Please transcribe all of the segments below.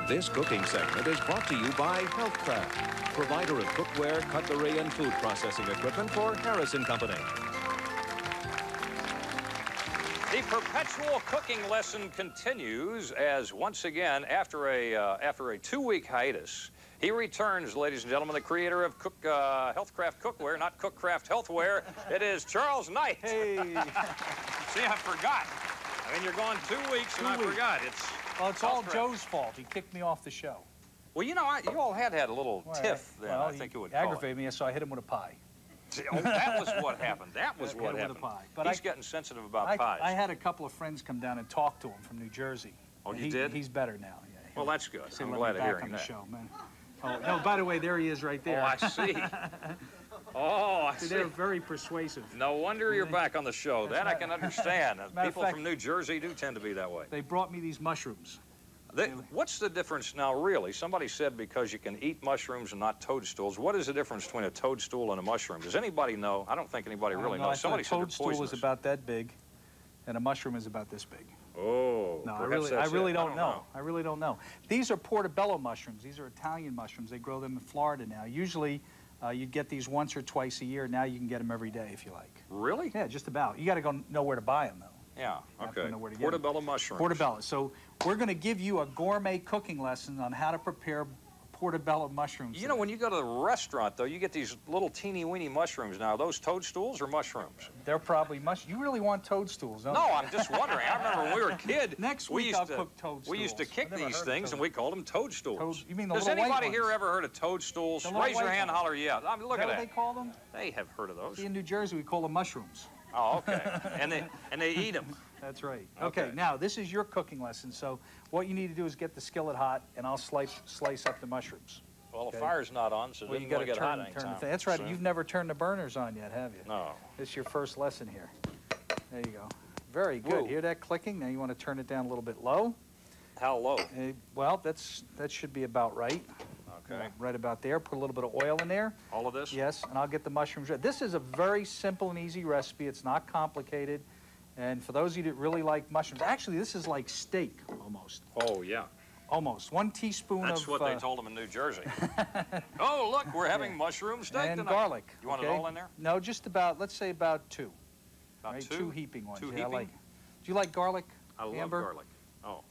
This cooking segment is brought to you by Healthcraft, provider of cookware, cutlery, and food processing equipment for Harrison Company. The perpetual cooking lesson continues as once again, after a 2-week hiatus, he returns, ladies and gentlemen, the creator of Healthcraft Cookware, not Cookcraft Healthware. It is Charles Knight. Hey. See, I forgot. I mean, you're gone 2 weeks, and I forgot. Well, it's all Joe's fault. He kicked me off the show. Well, you know, you all had a little tiff then, I think it would call aggravated me, so I hit him with a pie. See, oh, that was what happened. That was what happened. With a pie. But he's getting sensitive about pies. I had a couple of friends come down and talk to him from New Jersey. Oh, you did? He's better now. Yeah, well, that's good. So I'm glad to hear that. Show, man. Oh, no, by the way, there he is right there. Oh, I see. Oh, I see. They're very persuasive. No wonder you're back on the show. That I can understand. People from New Jersey do tend to be that way. They brought me these mushrooms. What's the difference now, really? Somebody said because you can eat mushrooms and not toadstools. What is the difference between a toadstool and a mushroom? Does anybody know? I don't think anybody really knows. Somebody said they're poisonous. A toadstool is about that big, and a mushroom is about this big. Oh, no, I really don't know. I really don't know. These are Portabello mushrooms. These are Italian mushrooms. They grow them in Florida now. Usually, you'd get these once or twice a year. Now you can get them every day if you like. Really? Yeah, just about. You got to go know where to buy them, though. Yeah, okay. Portabello mushrooms. Portabello. So we're going to give you a gourmet cooking lesson on how to prepare portobello mushrooms. You know, when you go to the restaurant, though, you get these little teeny-weeny mushrooms now. Are those toadstools or mushrooms? They're probably mushrooms. You really want toadstools, don't you? No, I'm just wondering. I remember when we were a kid. Next week I'll cook toadstools. We used to kick these things, and we called them toadstools. You mean the Does little white anybody here ever heard of toadstools? Raise your hand, holler yeah. I mean, look at that. What they call them? They have heard of those. See, in New Jersey, we call them mushrooms. Oh, okay. and they eat them. That's right. Okay, now this is your cooking lesson. So what you need to do is get the skillet hot, and I'll slice up the mushrooms. Well, the fire's not on, so you got to get hot anytime. That's right. You've never turned the burners on yet, have you? No. This is your first lesson here. There you go. Very good. Hear that clicking? Now you want to turn it down a little bit low. How low? Well, that should be about right. Okay. Right about there. Put a little bit of oil in there. All of this? Yes, and I'll get the mushrooms ready. This is a very simple and easy recipe. It's not complicated. And for those of you that really like mushrooms, actually this is like steak almost. Oh, yeah. Almost. 1 teaspoon That's what they told them in New Jersey. Oh, look, we're having mushroom steak and tonight. Garlic. You want it all in there? No, just about, let's say about 2. About right? 2? 2 heaping ones. Two yeah, heaping? I like. Do you like garlic, I love Amber? garlic. Oh.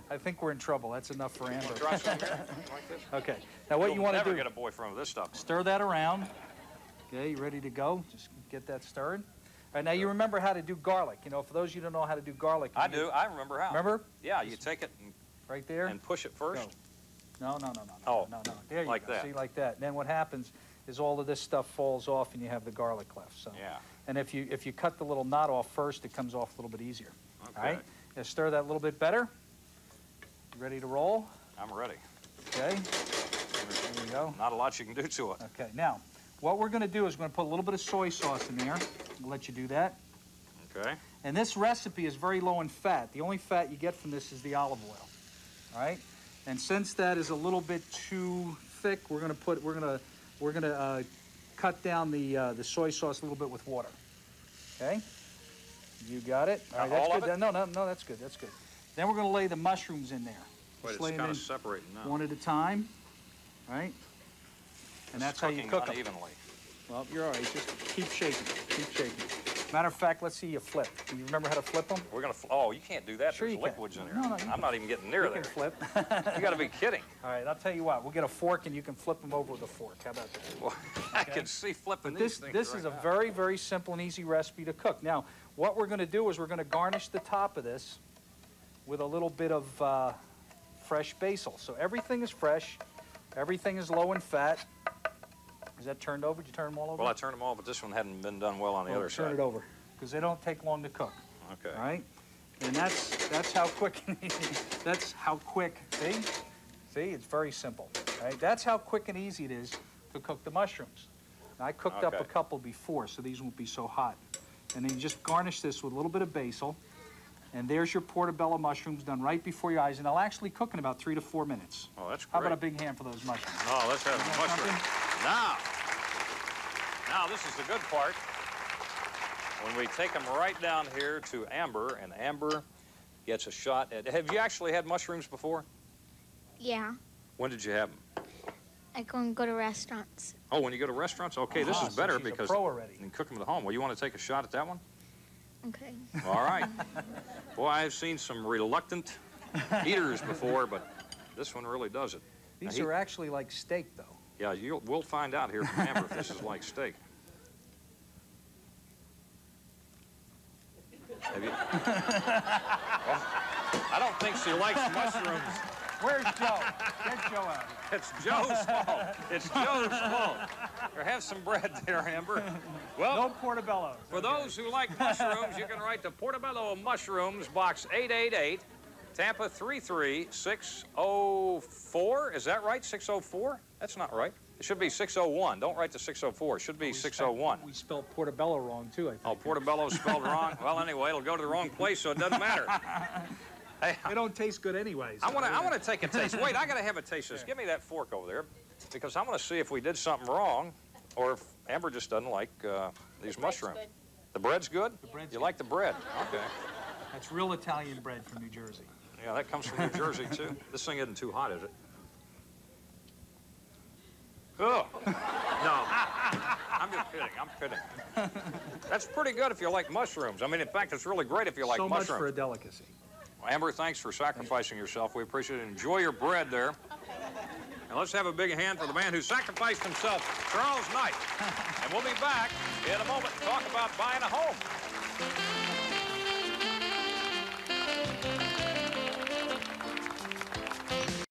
I think we're in trouble. That's enough for Amber. Try some here? Like this? Okay. Now what you want to do? Never get a boyfriend with this stuff. Stir that around. Okay, you ready to go? Just get that stirred. All right, now you remember how to do garlic. You know, for those of you who don't know how to do garlic. I do. I remember how. Remember? Yeah, you take it and right there and push it first. No. Oh, no. There you like go. that. See, like that. And then what happens is all of this stuff falls off, and you have the garlic left. So. Yeah. And if you cut the little knot off first, it comes off a little bit easier. Okay. All right. Now stir that a little bit better. You ready to roll? I'm ready. Okay. There you go. Not a lot you can do to it. Okay. Now, what we're going to do is we're going to put a little bit of soy sauce in there. We'll let you do that. Okay. And this recipe is very low in fat. The only fat you get from this is the olive oil. All right. And since that is a little bit too thick, we're going to cut down the soy sauce a little bit with water. Okay. You got it. All right. That's good. No. That's good. That's good. Then we're going to lay the mushrooms in there. Wait, it's kind of separating now. One at a time. All right. And that's how you cook them. Unevenly. Well, you're all right. Just keep shaking. Keep shaking. Matter of fact, let's see you flip. Do you remember how to flip them? We're going to... Oh, you can't do that. Sure There's you can. liquids in here. No, I'm not even getting near there. You can flip. You got to be kidding. All right, I'll tell you what. We'll get a fork, and you can flip them over with a fork. How about that? Well, I can see flipping these things This is a very, very simple and easy recipe to cook. Now, what we're going to do is we're going to garnish the top of this with a little bit of fresh basil. So everything is fresh. Everything is low in fat. Is that turned over? Did you turn them all over? Well, I turned them all, but this one hadn't been done well on the other side. Turn it over, because they don't take long to cook. Okay. All right? And that's how quick and easy. That's how quick. See? See? It's very simple. All right? That's how quick and easy it is to cook the mushrooms. Now, I cooked up a couple before, so these won't be so hot. And then you just garnish this with a little bit of basil. And there's your portobello mushrooms done right before your eyes. And they'll actually cook in about 3 to 4 minutes. Oh, that's great. How about a big hand for those mushrooms? Oh, let's have the mushrooms. Now, this is the good part. When we take them right down here to Amber, and Amber gets a shot at... Have you actually had mushrooms before? Yeah. When did you have them? I go to restaurants. Oh, when you go to restaurants? Okay, this is so better she's a because pro already. you can cook them at home. Well, you want to take a shot at that one? Okay. All right. Boy, I've seen some reluctant eaters before, but this one really does it. These are actually like steak, though. Yeah, we'll find out here from Amber if this is like steak. Have you? Well, I don't think she likes mushrooms. Where's Joe? Get Joe out. It's Joe's fault. It's Joe's fault. Or have some bread there, Amber. Well, No Portabellas. for those who like mushrooms, you can write to Portabello Mushrooms, Box 888, Tampa 33604. Is that right? 604? That's not right. It should be 601. Don't write to 604. It should be 601. We spelled Portabello wrong, too, I think. Oh, Portabello's spelled wrong? Well, anyway, it'll go to the wrong place, so it doesn't matter. Hey, They don't taste good anyways. I want to take a taste. Wait, I got to have a taste of this. Give me that fork over there, because I want to see if we did something wrong, or if Amber just doesn't like these mushrooms. The bread's good? The bread's You good. like the bread? Okay. That's real Italian bread from New Jersey. Yeah, that comes from New Jersey, too. This thing isn't too hot, is it? Oh, no. I'm just kidding. I'm kidding. That's pretty good if you like mushrooms. I mean, in fact, it's really great if you like So mushrooms. much for a delicacy. Well, Amber, thanks for sacrificing yourself. We appreciate it. Enjoy your bread there. And let's have a big hand for the man who sacrificed himself, Charles Knight. And we'll be back in a moment to talk about buying a home.